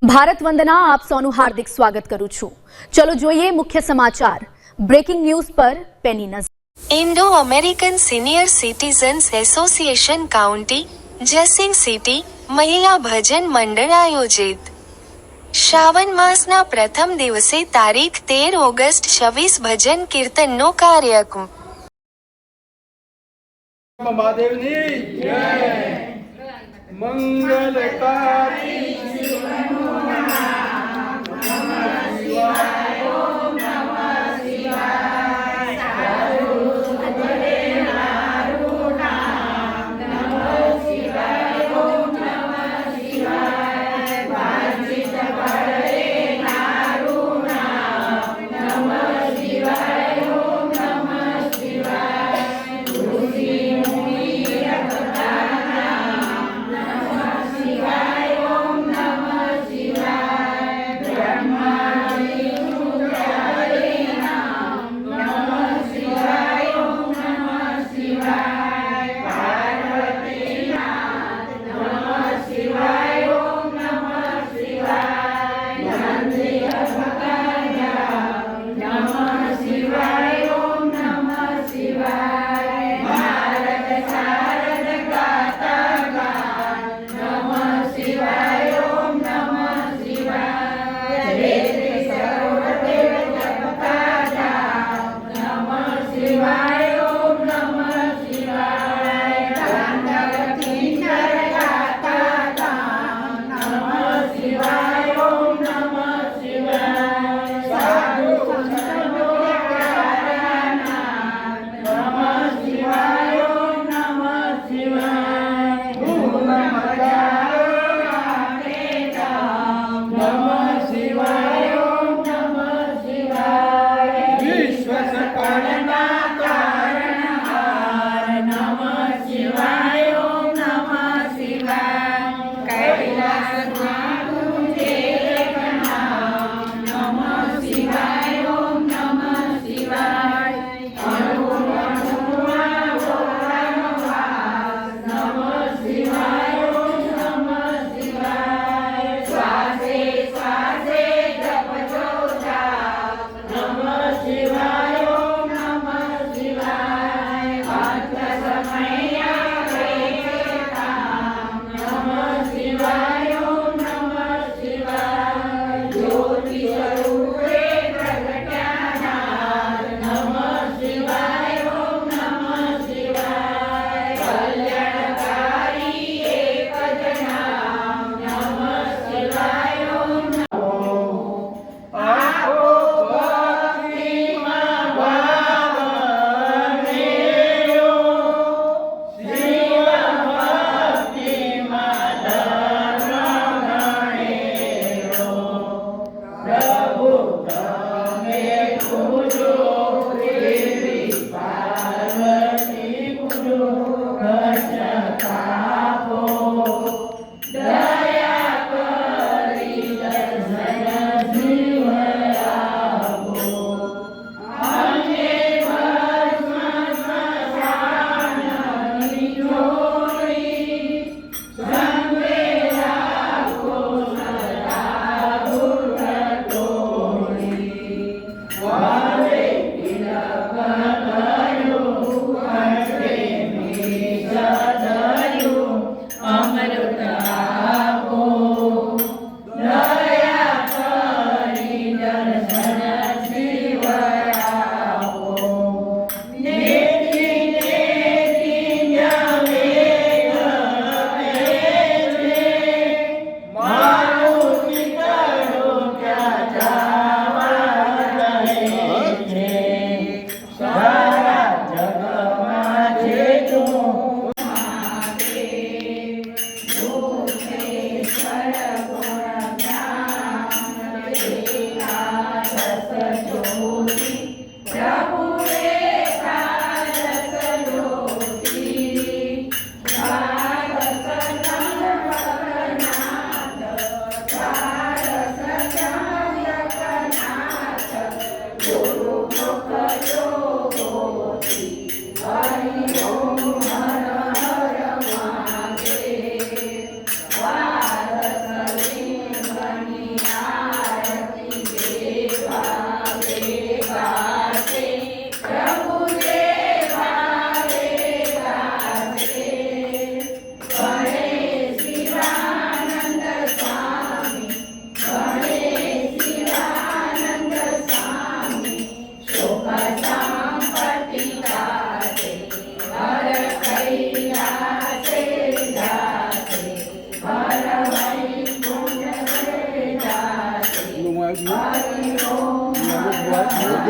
ભારત વંદના આપ સૌનું હાર્દિક સ્વાગત કરું છું। ચલો જોઈએ મુખ્ય સમાચાર। બ્રેકિંગ ન્યૂઝ પર પેની નજર। Indo American senior citizens association county જસિંગ સિટી મહિલા ભજન મંડળ આયોજિત શ્રાવણ માસના પ્રથમ દિવસે તારીખ 13 ઓગસ્ટ 26 ભજન કીર્તનનો કાર્યક્રમ। મહાદેવની જય મંગલકારી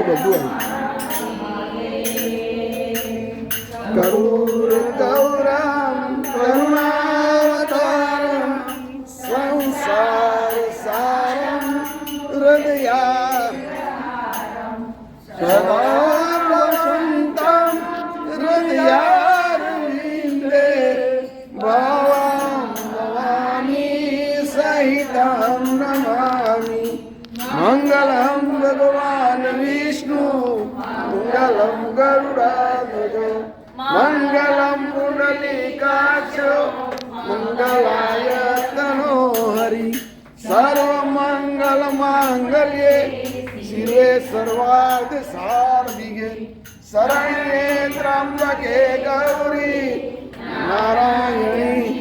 બધું કરુર ગૌરમ કરુણાવતારમ સંસાર સારમ હૃદયા સદા વસંતમ હૃદયારવિંદે ભવં ભવામી સહિતં નમામિ મંગલમ ભગવાન વિષ્ણુ મંગલમ ગરુડાધ્વજ મંગલમ પુંડલીકાક્ષ મંગલાય તનો હરિ સર્વમંગલ માંગલ્યે શિવે સર્વાર્થ સાર્ધિકે શરણ્યે ત્રંબકે ગૌરી નારાયણી